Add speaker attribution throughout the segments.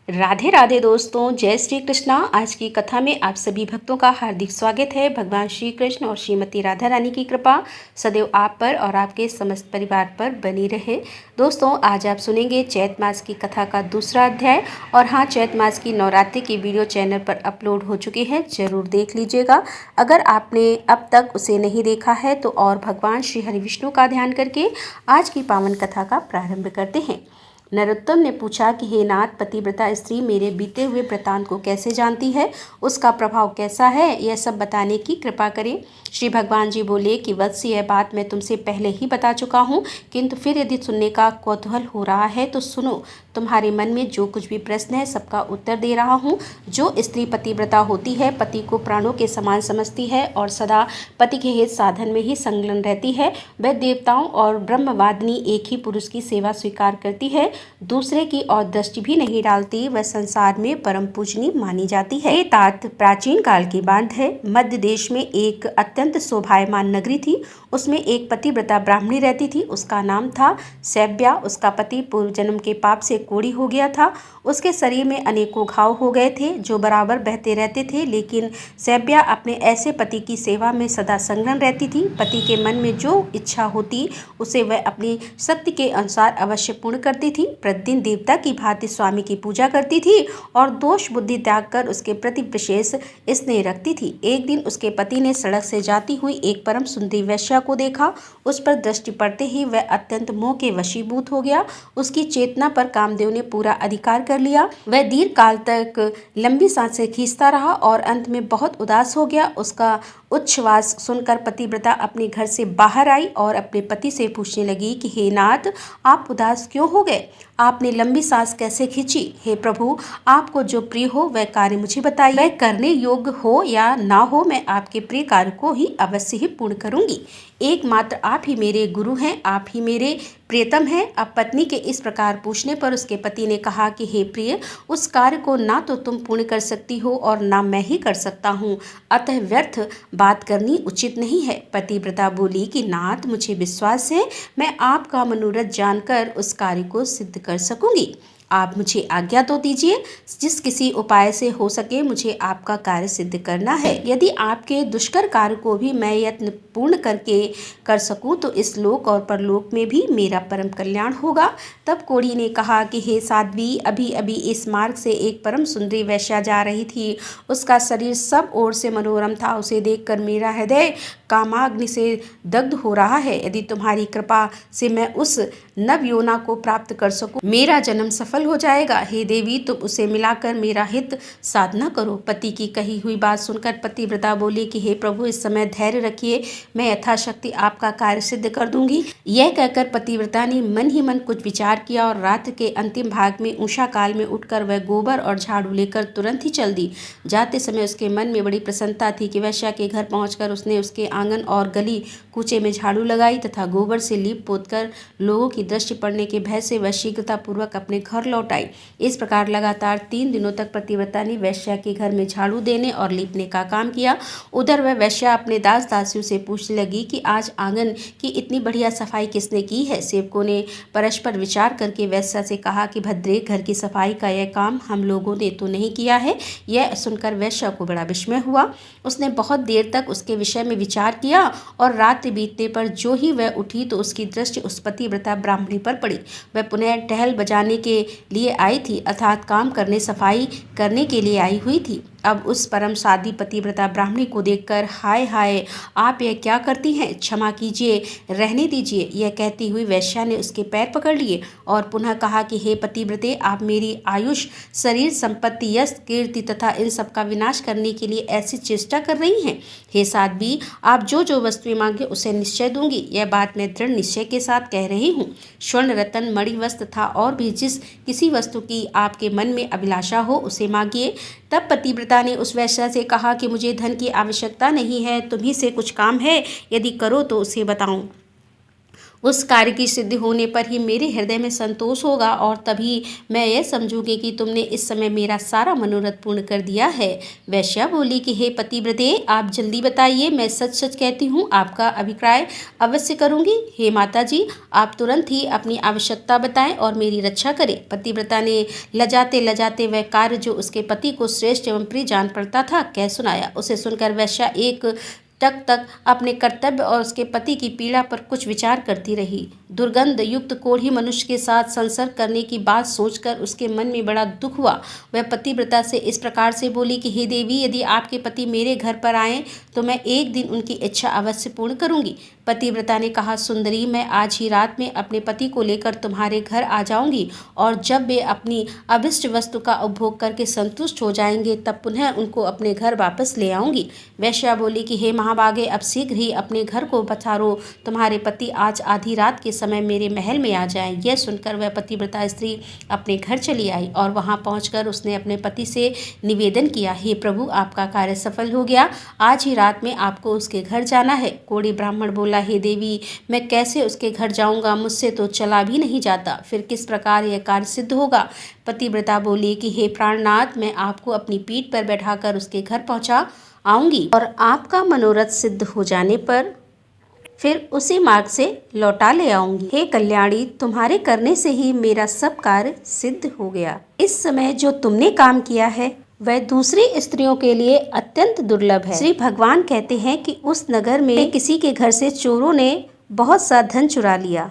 Speaker 1: राधे राधे दोस्तों, जय श्री कृष्णा। आज की कथा में आप सभी भक्तों का हार्दिक स्वागत है। भगवान श्री कृष्ण और श्रीमती राधा रानी की कृपा सदैव आप पर और आपके समस्त परिवार पर बनी रहे। दोस्तों, आज आप सुनेंगे चैत मास की कथा का दूसरा अध्याय। और हाँ, चैत मास की नवरात्रि की वीडियो चैनल पर अपलोड हो चुकी है, जरूर देख लीजिएगा। अगर आपने अब तक उसे नहीं देखा है तो और भगवान श्री हरि विष्णु का ध्यान करके आज की पावन कथा का प्रारंभ करते हैं। नरोत्तम ने पूछा कि हे नाथ, पतिव्रता स्त्री मेरे बीते हुए वृत्तांत को कैसे जानती है, उसका प्रभाव कैसा है, यह सब बताने की कृपा करें। श्री भगवान जी बोले कि वत्स, यह बात मैं तुमसे पहले ही बता चुका हूँ, किंतु फिर यदि सुनने का कौतूहल हो रहा है तो सुनो। तुम्हारे मन में जो कुछ भी प्रश्न है सबका उत्तर दे रहा हूँ। जो स्त्री पतिव्रता होती है, पति को प्राणों के समान समझती है और सदा पति के हित साधन में ही संलग्न रहती है, वह देवताओं और ब्रह्मवादिनी एक ही पुरुष की सेवा स्वीकार करती है, दूसरे की और दृष्टि भी नहीं डालती, वह संसार में परम पूजनीय मानी जाती है। ये तात प्राचीन काल की बात है। मध्य देश में एक अत्यंत शोभायमान नगरी थी। उसमें एक पतिव्रता ब्राह्मणी रहती थी। उसका नाम था सैव्या। उसका पति पूर्व जन्म के पाप से कोढ़ी हो गया था। उसके शरीर में अनेकों घाव हो गए थे जो बराबर बहते रहते थे, लेकिन सैव्या अपने ऐसे पति की सेवा में सदा संलग्न रहती थी। पति के मन में जो इच्छा होती उसे वह अपनी शक्ति के अनुसार अवश्य पूर्ण करती थी। प्रतिदिन देवता की भांति स्वामी की पूजा करती थी और दोष बुद्धि त्याग कर उसके प्रति विशेष स्नेह रखती थी। एक दिन उसके पति ने सड़क से जाती हुई एक परम सुंदरी वेश्या को देखा। उस पर दृष्टि पड़ते ही वह अत्यंत मोह के वशीभूत हो गया। उसकी चेतना पर कामदेव ने पूरा अधिकार कर लिया। वह दीर्घ काल तक लंबी सांसें खींचता रहा और अंत में बहुत उदास हो गया। उसका उच्छ्वास सुनकर पतिव्रता अपने घर से बाहर आई और अपने पति से पूछने लगी कि हे नाथ, आप उदास क्यों हो गए? आपने लंबी सांस कैसे खींची? हे प्रभु, आपको जो प्रिय हो वह कार्य मुझे बताइए। वह करने योग्य हो या ना हो, मैं आपके प्रिय कार्य को ही अवश्य ही पूर्ण करूंगी। एकमात्र आप ही मेरे गुरु हैं, आप ही मेरे प्रियतम हैं। अब पत्नी के इस प्रकार पूछने पर उसके पति ने कहा कि हे प्रिय, उस कार्य को ना तो तुम पूर्ण कर सकती हो और ना मैं ही कर सकता हूँ, अतः व्यर्थ बात करनी उचित नहीं है। पतिव्रता बोली कि नाथ, मुझे विश्वास है मैं आपका मनोरथ जानकर उस कार्य को सिद्ध कर सकूंगी। आप मुझे आज्ञा तो दीजिए, जिस किसी उपाय से हो सके मुझे आपका कार्य सिद्ध करना है। यदि आपके दुष्कर कार्य को भी मैं यत्न पूर्ण करके कर सकूं तो इस लोक और परलोक में भी मेरा परम कल्याण होगा। तब कोढ़ी ने कहा कि हे साध्वी, अभी अभी इस मार्ग से एक परम सुंदरी वेश्या जा रही थी। उसका शरीर सब ओर से मनोरम था। उसे देखकर मेरा हृदय कामाग्नि से दग्ध हो रहा है। यदि तुम्हारी कृपा से मैं उस नवयोना को प्राप्त कर सकूं, मेरा जन्म सफल हो जाएगा। हे देवी, तुम उसे मिलाकर मेरा हित साधना करो। पति की कही हुई बात सुनकर पतिव्रता बोली कि हे प्रभु, इस समय धैर्य रखिए, मैं यथाशक्ति आपका कार्य सिद्ध कर दूंगी। यह कहकर पतिव्रता ने मन ही मन कुछ विचार किया और रात्र के अंतिम भाग में उषा काल में उठकर वह गोबर और झाड़ू लेकर तुरंत ही चल दी। जाते समय उसके मन में बड़ी प्रसन्नता थी कि वेश्या के घर पहुंचकर उसने उसके आंगन और गली कूचे में झाड़ू लगाई तथा गोबर से लीप पोत कर लोगों की दृष्टि पड़ने के भय से वह शीघ्रता पूर्वक अपने घर लौट आई। इस प्रकार लगातार 3 दिनों तक पतिव्रता ने वेश्या के घर में झाड़ू देने और लीपने का काम किया। उधर वह वेश्या अपने दास दासियों से पूछने लगी कि आज आंगन की इतनी बढ़िया सफाई किसने की है? सेवकों ने परस्पर विचार करके वेश्या से कहा कि भद्रे, घर की सफाई का यह काम हम लोगों ने तो नहीं किया है। यह सुनकर वेश्या को बड़ा विस्मय हुआ। उसने बहुत देर तक उसके विषय में विचार किया और रात्रि बीतने पर जो ही वह उठी तो उसकी दृष्टि उस पतिव्रता ब्राह्मणी पर पड़ी। वह पुनः टहल बजाने के लिए आई थी, अर्थात काम करने सफाई करने के लिए आई हुई थी। अब उस परम साध्वी पतिव्रता ब्राह्मणी को देखकर हाय हाय, आप यह क्या करती हैं? क्षमा कीजिए, रहने दीजिए। यह कहती हुई वेश्या ने उसके पैर पकड़ लिए और पुनः कहा कि हे पतिव्रते, आप मेरी आयुष, शरीर, संपत्ति, यश, कीर्ति तथा इन सब का विनाश करने के लिए ऐसी चेष्टा कर रही हैं। हे साध्वी, आप जो जो वस्तुएं मांगे उसे निश्चय दूंगी। यह बात मैं दृढ़ निश्चय के साथ कह रही हूँ। स्वर्ण, रत्न, मणि, वस्त्र तथा और भी जिस किसी वस्तु की आपके मन में अभिलाषा हो उसे मांगिए। तब पतिव्रता ने उस वेश्या से कहा कि मुझे धन की आवश्यकता नहीं है, तुम्ही से कुछ काम है, यदि करो तो उसे बताऊं। उस कार्य की सिद्धि होने पर ही मेरे हृदय में संतोष होगा और तभी मैं यह समझूंगी कि तुमने इस समय मेरा सारा मनोरथ पूर्ण कर दिया है। वैश्या बोली कि हे पतिव्रते, आप जल्दी बताइए, मैं सच सच कहती हूँ, आपका अभिप्राय अवश्य करूंगी। हे माता जी, आप तुरंत ही अपनी आवश्यकता बताएं और मेरी रक्षा करें। पतिव्रता ने लजाते लजाते वह कार्य जो उसके पति को श्रेष्ठ एवं प्रिय जान पड़ता था कह सुनाया। उसे सुनकर वैश्या एक टक तक अपने कर्तव्य और उसके पति की पीड़ा पर कुछ विचार करती रही। दुर्गंध युक्त कोढ़ी मनुष्य के साथ संसर्ग करने की बात सोचकर उसके मन में बड़ा दुख हुआ। वह पतिव्रता से इस प्रकार से बोली कि हे देवी, यदि आपके पति मेरे घर पर आएं तो मैं एक दिन उनकी इच्छा अवश्य पूर्ण करूंगी। पतिव्रता ने कहा, सुंदरी, मैं आज ही रात में अपने पति को लेकर तुम्हारे घर आ जाऊंगी और जब वे अपनी अभिष्ट वस्तु का उपभोग करके संतुष्ट हो जाएंगे तब पुनः उनको अपने घर वापस ले आऊंगी। वैश्या बोली कि हे महाभागे, अब शीघ्र ही अपने घर को पधारो, तुम्हारे पति आज आधी रात के समय मेरे महल में आ जाएं। यह सुनकर वह पतिव्रता स्त्री अपने घर चली आई और वहां पहुंचकर उसने अपने पति से निवेदन किया, हे प्रभु, आपका कार्य सफल हो गया, आज ही रात में आपको उसके घर जाना है। कोढ़ी ब्राह्मण बोला, हे देवी, मैं कैसे उसके घर जाऊंगा, मुझसे तो चला भी नहीं जाता, फिर किस प्रकार यह कार्य सिद्ध होगा। पतिव्रता बोली कि हे प्राणनाथ, मैं आपको अपनी पीठ पर बैठाकर उसके घर पहुंचा आऊंगी और आपका मनोरथ सिद्ध हो जाने पर फिर उसी मार्ग से लौटा ले आऊंगी। हे कल्याणी, तुम्हारे करने से ही मेरा सब कार्य सिद्ध हो गया। इस समय जो तुमने काम किया है वह दूसरी स्त्रियों के लिए अत्यंत दुर्लभ है। श्री भगवान कहते हैं कि उस नगर में किसी के घर से चोरों ने बहुत सा धन चुरा लिया।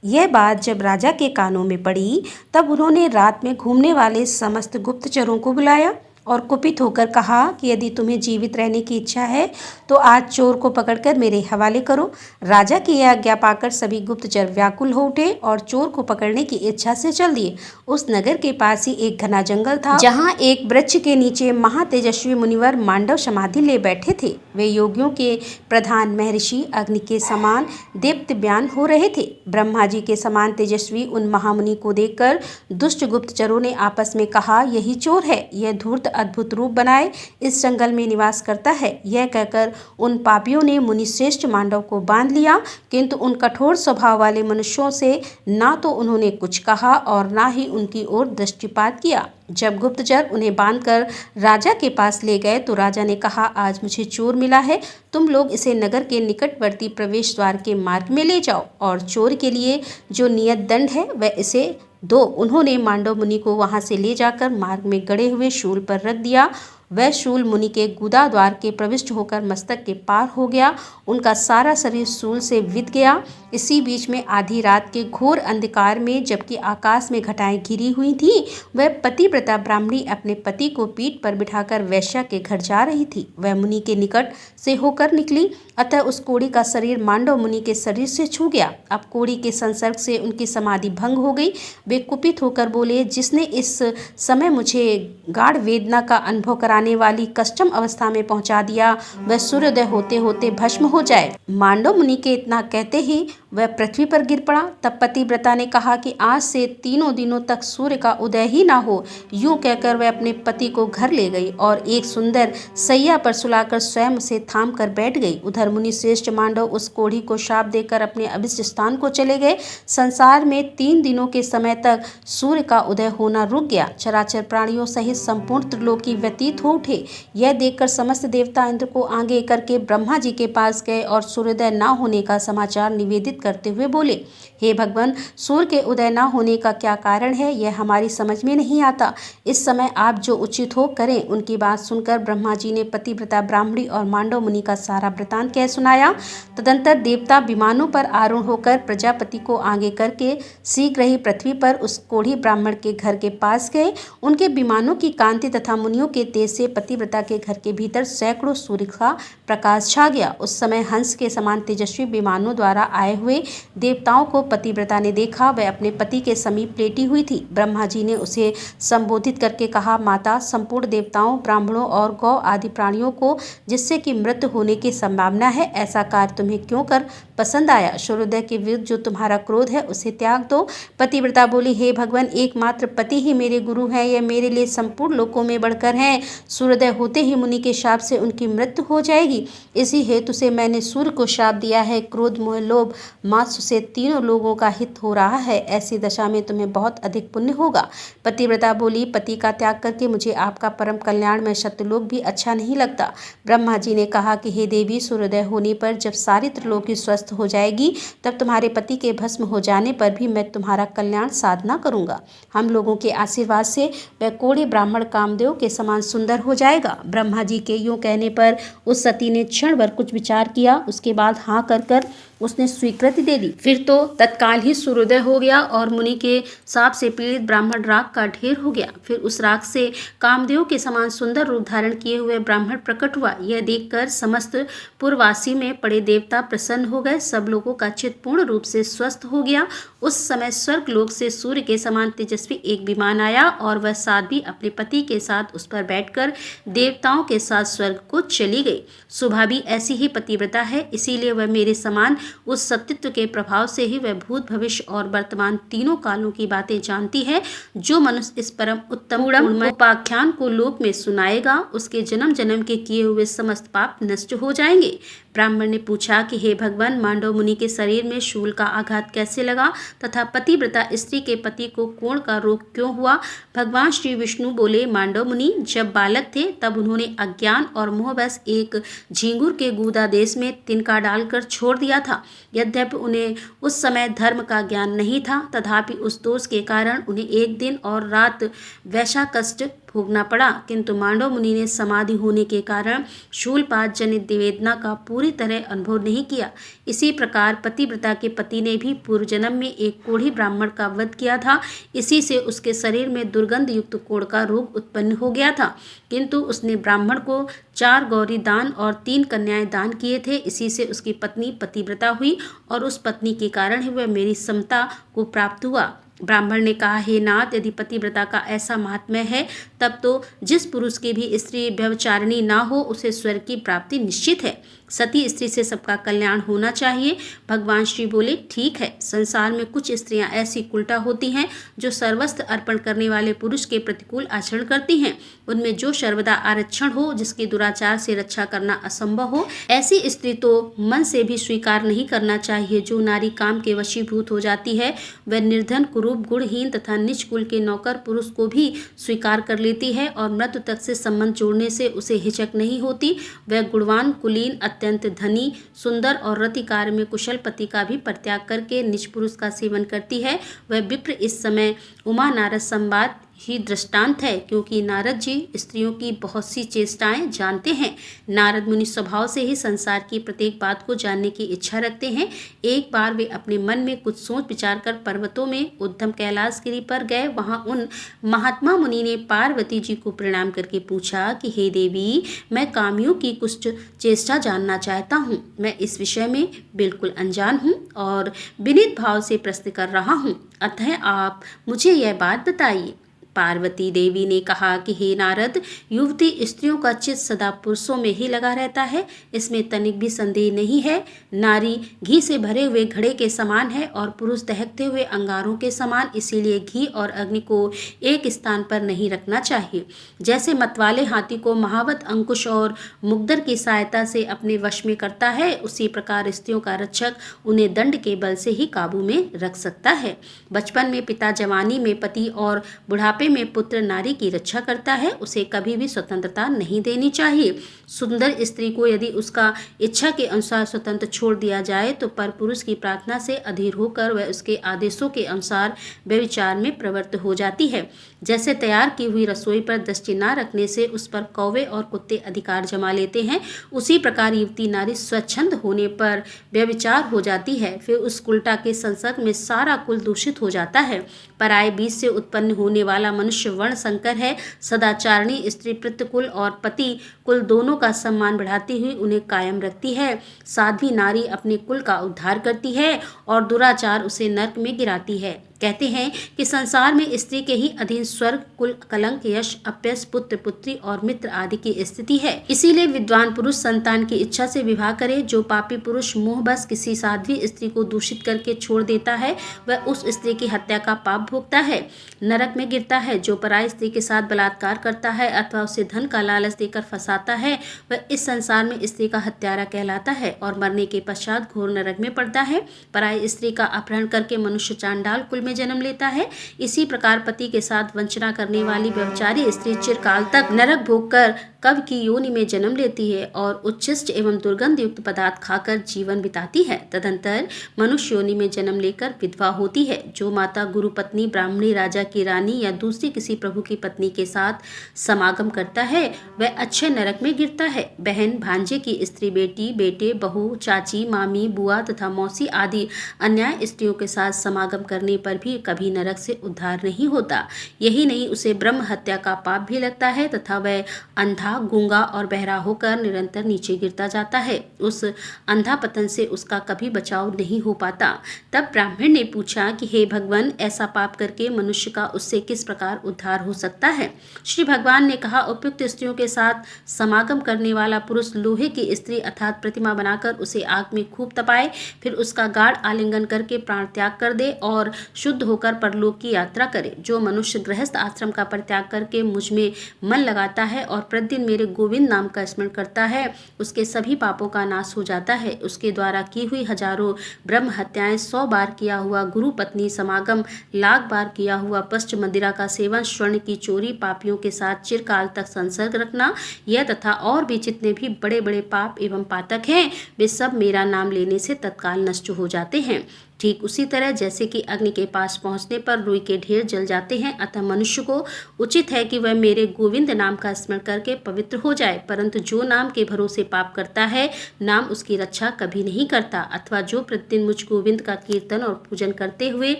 Speaker 1: यह बात जब राजा के कानों में पड़ी तब उन्होंने रात में घूमने वाले समस्त गुप्तचरों को बुलाया और कुपित होकर कहा कि यदि तुम्हें जीवित रहने की इच्छा है तो आज चोर को पकड़कर मेरे हवाले करो। राजा की यह आज्ञा पाकर सभी गुप्तचर व्याकुल हो उठे और चोर को पकड़ने की इच्छा से चल दिए। उस नगर के पास ही एक घना जंगल था जहाँ एक वृक्ष के नीचे महातेजस्वी मुनिवर मांडव समाधि ले बैठे थे। वे योगियों के प्रधान महर्षि अग्नि के समान दीप्तमान हो रहे थे। ब्रह्मा जी के समान तेजस्वी उन महामुनि को देखकर दुष्ट गुप्तचरों ने आपस में कहा, यही चोर है, यह धूर्त अद्भुत रूप बनाए इस जंगल में निवास करता है। यह कहकर उन पापियों ने मुनिश्रेष्ठ मांडव को बांध लिया, किंतु उन कठोर स्वभाव वाले मनुष्यों से ना तो उन्होंने कुछ कहा और ना ही उनकी ओर दृष्टिपात किया। जब गुप्तचर उन्हें बांधकर राजा के पास ले गए तो राजा ने कहा, आज मुझे चोर मिला है, तुम लोग इसे नगर के निकटवर्ती प्रवेश द्वार के मार्ग में ले जाओ और चोर के लिए जो नियत दंड है वह इसे दो। उन्होंने मांडव मुनि को वहां से ले जाकर मार्ग में गड़े हुए शूल पर रख दिया। वह शूल मुनि के गुदा द्वार के प्रविष्ट होकर मस्तक के पार हो गया। उनका सारा शरीर शूल से विद गया। इसी बीच में आधी रात के घोर अंधकार में, जबकि आकाश में घटाएं घिरी हुई थी, वह पतिव्रता ब्राह्मणी अपने पति को पीठ पर बिठाकर वैश्या के घर जा रही थी। वह मुनि के निकट से होकर निकली, अतः उस कोढ़ी का शरीर मांडव मुनि के शरीर से छू गया। अब कोढ़ी के संसर्ग से उनकी समाधि भंग हो गई। वे कुपित होकर बोले, जिसने इस समय मुझे गाढ़ वेदना का अनुभव कराने वाली कष्टम अवस्था में पहुंचा दिया, वह सूर्योदय होते होते भस्म हो जाए। मांडव मुनि के इतना कहते ही वह पृथ्वी पर गिर पड़ा। तब पतिव्रता ने कहा कि आज से 3 दिनों तक सूर्य का उदय ही ना हो। यूं कहकर वह अपने पति को घर ले गई और एक सुंदर सैया पर सुलाकर स्वयं उसे थाम कर बैठ गई। उधर मुनि श्रेष्ठ मांडव उस कोढ़ी को शाप देकर अपने अभिष्ट स्थान को चले गए। संसार में 3 दिनों के समय तक सूर्य का उदय होना रुक गया। चराचर प्राणियों सहित संपूर्ण त्रिलोकी व्यतीत हो उठे। यह देखकर समस्त देवता इंद्र को आगे करके ब्रह्मा जी के पास गए और सूर्योदय न होने का समाचार निवेदित करते हुए बोले, हे भगवान, सूर्य के उदय न होने का क्या कारण है, यह हमारी समझ में नहीं आता। इस समय आप जो उचित हो करें। उनकी बात सुनकर ब्रह्मा जी ने पतिव्रता ब्राह्मणी और मांडव मुनि का सारा वृतांत कह सुनाया। तदंतर देवता विमानों पर आरूढ़ होकर प्रजापति को आगे करके शीघ्र ही पृथ्वी पर उस कोढ़ी ब्राह्मण के घर के पास गए। उनके विमानों की कांति तथा मुनियों के तेज से पतिव्रता के घर के भीतर सैकड़ों सूर्य का प्रकाश छा गया। उस समय हंस के समान तेजस्वी विमानों द्वारा आए हुए देवताओं को पतिव्रता ने देखा। वह अपने पति के समीप लेटी हुई थी। ब्रह्मा जी ने उसे संबोधित करके कहा, माता, संपूर्ण देवताओं, ब्राह्मणों और गौ आदि प्राणियों को जिससे कि मृत्यु होने की संभावना है, ऐसा कार्य तुम्हें क्यों कर पसंद आया? सूर्योदय के विरुद्ध जो तुम्हारा क्रोध है उसे त्याग दो। पतिव्रता बोली, हे भगवान, एकमात्र पति ही मेरे गुरु हैं, यह मेरे लिए संपूर्ण लोकों में बढ़कर हैं। सूर्योदय होते ही मुनि के शाप से उनकी मृत्यु हो जाएगी। इसी हेतु से मैंने सूर्य को शाप दिया है। क्रोध, मोह, लोभ, मात्सर्य से तीनों लोगों का हित हो रहा है। ऐसी दशा में तुम्हें बहुत अधिक पुण्य होगा। पतिव्रता बोली, पति का त्याग करके मुझे आपका परम कल्याण में सत्यलोक भी अच्छा नहीं लगता। ब्रह्मा जी ने कहा कि हे देवी, सूर्योदय होने पर जब सारी त्रिलोकी स्वस्थ हो जाएगी तब तुम्हारे पति के भस्म हो जाने पर भी मैं तुम्हारा कल्याण साधना करूंगा। हम लोगों के आशीर्वाद से वह कोढ़ी ब्राह्मण कामदेव के समान सुंदर हो जाएगा। ब्रह्मा जी के यूं कहने पर उस सती ने क्षण भर कुछ विचार किया। उसके बाद हाँ कर उसने स्वीकृति दे दी। फिर तो तत्काल ही सूर्योदय हो गया और मुनि के साप से पीड़ित ब्राह्मण राख का ढेर हो गया। फिर उस राख से कामदेव के समान सुंदर रूप धारण किए हुए ब्राह्मण प्रकट हुआ। यह देखकर समस्त पूर्ववासी में पड़े देवता प्रसन्न हो गए। सब लोगों का चित्त पूर्ण रूप से स्वस्थ हो गया। उस समय स्वर्ग लोक से सूर्य के समान तेजस्वी एक विमान आया और वह साध्वी अपने पति के साथ उस पर बैठकर देवताओं के साथ स्वर्ग को चली गई। सुभा भी ऐसी ही पतिव्रता है, इसीलिए वह मेरे समान उस सत्यत्व के प्रभाव से ही वह भूत, भविष्य और वर्तमान तीनों कालों की बातें जानती है। जो मनुष्य इस परम उत्तम उपाख्यान को लोक में सुनाएगा, उसके जन्म जन्म के किए हुए समस्त पाप नष्ट हो जाएंगे। ब्राह्मण ने पूछा कि हे भगवान, मांडव मुनि के शरीर में शूल का आघात कैसे लगा तथा पतिव्रता स्त्री के पति को कोढ़ का रोग क्यों हुआ? भगवान श्री विष्णु बोले, मांडव मुनि जब बालक थे तब उन्होंने अज्ञान और मोहवश एक झींगुर के गूदा देश में तिनका डालकर छोड़ दिया था। यद्यपि उन्हें उस समय धर्म का ज्ञान नहीं था, तथापि उस दोष के कारण उन्हें एक दिन और रात वैसा कष्ट भोगना पड़ा। किंतु मांडव मुनि ने समाधि होने के कारण शूलपात जनित वेदना का पूरी तरह अनुभव नहीं किया। इसी प्रकार पतिव्रता के पति ने भी पूर्व जन्म में एक कोढ़ी ब्राह्मण का वध किया था। इसी से उसके शरीर में दुर्गंध युक्त कोढ़ का रोग उत्पन्न हो गया था। किंतु उसने ब्राह्मण को 4 गौरी दान और 3 कन्याएं दान किए थे। इसी से उसकी पत्नी पतिव्रता हुई और उस पत्नी के कारण ही वह मेरी समता को प्राप्त हुआ। ब्राह्मण ने कहा, हे नाथ, यदि पतिव्रता का ऐसा महात्म्य है तब तो जिस पुरुष की भी स्त्री व्यभिचारिणी ना हो उसे स्वर्ग की प्राप्ति निश्चित है। सती स्त्री से सबका कल्याण होना चाहिए। भगवान श्री बोले, ठीक है। संसार में कुछ स्त्रियां ऐसी उल्टा होती हैं जो सर्वस्व अर्पण करने वाले पुरुष के प्रतिकूल आचरण करती हैं। उनमें जो सर्वदा आरक्षण हो, जिसके दुराचार से रक्षा करना असंभव हो, ऐसी स्त्री तो मन से भी स्वीकार नहीं करना चाहिए। जो नारी काम के वशीभूत हो जाती है वह निर्धन, कुरूप, गुणहीन तथा नीच कुल के नौकर पुरुष को भी स्वीकार कर लेती है और मृत्यु तक से संबंध जोड़ने से उसे हिचक नहीं होती। वह गुणवान, कुलीन, अत्यंत धनी, सुंदर और रति कार्य में कुशल पति का भी परित्याग करके निज पुरुष का सेवन करती है। वह विप्र इस समय उमा नारद संवाद ही दृष्टांत है, क्योंकि नारद जी स्त्रियों की बहुत सी चेष्टाएं जानते हैं। नारद मुनि स्वभाव से ही संसार की प्रत्येक बात को जानने की इच्छा रखते हैं। एक बार वे अपने मन में कुछ सोच विचार कर पर्वतों में उद्धम कैलाशगिरी पर गए। वहां उन महात्मा मुनि ने पार्वती जी को प्रणाम करके पूछा कि हे देवी, मैं कामियों की कुछ चेष्टा जानना चाहता हूँ। मैं इस विषय में बिल्कुल अनजान हूँ और विनीत भाव से प्रश्न कर रहा हूँ, अतः आप मुझे यह बात बताइए। पार्वती देवी ने कहा कि हे नारद, युवती स्त्रियों का चित्त सदा पुरुषों में ही लगा रहता है, इसमें तनिक भी संदेह नहीं है। नारी घी से भरे हुए घड़े के समान है और पुरुष दहकते हुए अंगारों के समान, इसीलिए घी और अग्नि को एक स्थान पर नहीं रखना चाहिए। जैसे मतवाले हाथी को महावत अंकुश और मुग्दर की सहायता से अपने वश में करता है, उसी प्रकार स्त्रियों का रक्षक उन्हें दंड के बल से ही काबू में रख सकता है। बचपन में पिता, जवानी में पति और बुढ़ापे में पुत्र नारी की रक्षा करता है। उसे कभी भी स्वतंत्रता नहीं देनी चाहिए। सुंदर स्त्री को यदि उसका इच्छा के अनुसार स्वतंत्र छोड़ दिया जाए तो पर पुरुष की प्रार्थना से अधीर होकर वह उसके आदेशों के अनुसार व्यभिचार में प्रवृत्त हो जाती है। जैसे तैयार की हुई रसोई पर दृष्टि न रखने से उस पर कौवे और कुत्ते अधिकार जमा लेते हैं, उसी प्रकार युवती नारी स्वच्छंद होने पर व्यभिचार हो जाती है। फिर उस कुलटा के संसर्ग में सारा कुल दूषित हो जाता है। पराये बीज से उत्पन्न होने वाला मनुष्य वर्ण संकर है। सदाचारणी स्त्री पितृकुल और पति कुल दोनों का सम्मान बढ़ाती हुई उन्हें कायम रखती है। साध्वी नारी अपने कुल का उद्धार करती है और दुराचार उसे नरक में गिराती है। कहते हैं कि संसार में स्त्री के ही अधीन स्वर्ग, कुल, कलंक, यश, अपयश, पुत्र, पुत्री और मित्र आदि की स्थिति है। इसीलिए विद्वान पुरुष संतान की इच्छा से विवाह करे। जो पापी पुरुष मोहबस किसी साध्वी स्त्री को दूषित करके छोड़ देता है वह उस स्त्री की हत्या का पाप भोगता है, नरक में गिरता है। जो पराई स्त्री के साथ बलात्कार करता है अथवा उसे धन का लालच देकर फंसाता है वह इस संसार में स्त्री का हत्यारा कहलाता है और मरने के पश्चात घोर नरक में पड़ता है। पराई स्त्री का अपहरण करके मनुष्य चांडाल कुल में जन्म लेता है। इसी प्रकार पति के साथ वंचना करने वाली व्यभिचारी स्त्री चिरकाल तक नरक भोगकर कब की योनि में जन्म लेती है और उच्छिष्ट एवं दुर्गंध युक्त पदार्थ खाकर जीवन बिताती है। तदंतर मनुष्य योनि में जन्म लेकर विधवा होती है। जो माता गुरु पत्नी, ब्राह्मणी, राजा की रानी या दूसरी किसी प्रभु की पत्नी के साथ समागम करता है वह अच्छे नरक में गिरता है। बहन, भांजे की स्त्री, बेटी, बेटे, बहू, चाची, मामी, बुआ तथा मौसी आदि अन्याय स्त्रियों के साथ समागम करने पर भी कभी नरक से उद्धार नहीं होता। यही नहीं, उसे ब्रह्म हत्या का पाप भी लगता है तथा वह अंधा, गूंगा और बहरा होकर निरंतर नीचे गिरता जाता है। उस अंधा पतन से उसका कभी बचाव नहीं हो पाता। तब ब्राह्मण ने पूछा कि हे भगवान, ऐसा पाप करके मनुष्य का उससे किस प्रकार उद्धार हो सकता है? श्री भगवान ने कहा, उपयुक्त स्त्रियों के साथ समागम करने वाला पुरुष लोहे की स्त्री अर्थात प्रतिमा बनाकर उसे आग में खूब तपाए, फिर उसका गाढ़ आलिंगन करके प्राण त्याग कर दे और शुद्ध होकर परलोक की यात्रा करे। जो मनुष्य गृहस्थ आश्रम का परित्याग करके मुझ में मन लगाता है और प्रतिदिन मेरे गोविंद नाम का स्मरण करता है उसके सभी पापों का नाश हो जाता है। उसके द्वारा की हुई हजारों ब्रह्म हत्याएं, 100 बार किया हुआ गुरु पत्नी समागम, लाख बार किया हुआ पश्च मंदिरा का सेवन, स्वर्ण की चोरी, पापियों के साथ चिरकाल तक संसर्ग रखना, यह तथा और भी जितने भी बड़े बड़े पाप एवं पातक हैं वे सब मेरा नाम लेने से तत्काल नष्ट हो जाते हैं। ठीक उसी तरह जैसे कि अग्नि के पास पहुंचने पर रुई के ढेर जल जाते हैं, अतः मनुष्य को उचित है कि वह मेरे गोविंद नाम का स्मरण करके पवित्र हो जाए। परंतु जो नाम के भरोसे पाप करता है, नाम उसकी रक्षा कभी नहीं करता। अथवा जो प्रतिदिन मुझ गोविंद का कीर्तन और पूजन करते हुए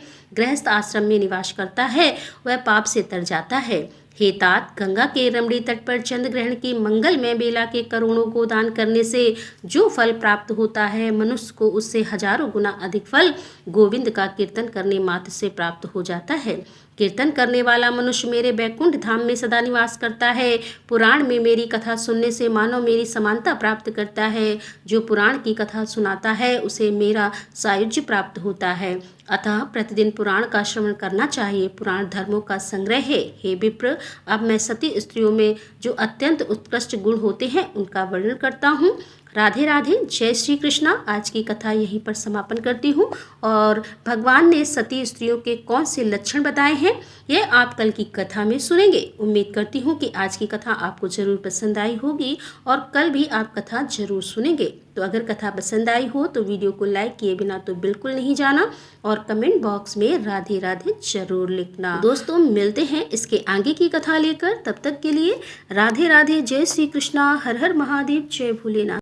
Speaker 1: गृहस्थ आश्रम में निवास करता है वह पाप से तर जाता है। हे तात, गंगा के रमणी तट पर चंद्र ग्रहण की मंगलमय बेला के करोड़ों को दान करने से जो फल प्राप्त होता है, मनुष्य को उससे हजारों गुना अधिक फल गोविंद का कीर्तन करने मात्र से प्राप्त हो जाता है। कीर्तन करने वाला मनुष्य मेरे बैकुंठ धाम में सदा निवास करता है। पुराण में मेरी कथा सुनने से मानव मेरी समानता प्राप्त करता है। जो पुराण की कथा सुनाता है उसे मेरा सायुज्य प्राप्त होता है। अतः प्रतिदिन पुराण का श्रवण करना चाहिए। पुराण धर्मों का संग्रह है। हे विप्र, अब मैं सती स्त्रियों में जो अत्यंत उत्कृष्ट गुण होते हैं उनका वर्णन करता हूँ। राधे राधे, जय श्री कृष्णा। आज की कथा यहीं पर समापन करती हूँ और भगवान ने सती स्त्रियों के कौन से लक्षण बताए हैं यह आप कल की कथा में सुनेंगे। उम्मीद करती हूँ कि आज की कथा आपको जरूर पसंद आई होगी और कल भी आप कथा जरूर सुनेंगे। तो अगर कथा पसंद आई हो तो वीडियो को लाइक किए बिना तो बिल्कुल नहीं जाना और कमेंट बॉक्स में राधे राधे जरूर लिखना। दोस्तों, मिलते हैं इसके आगे की कथा लेकर। तब तक के लिए राधे राधे, जय श्री कृष्णा, हर हर महादेव, जय भोलेनाथ।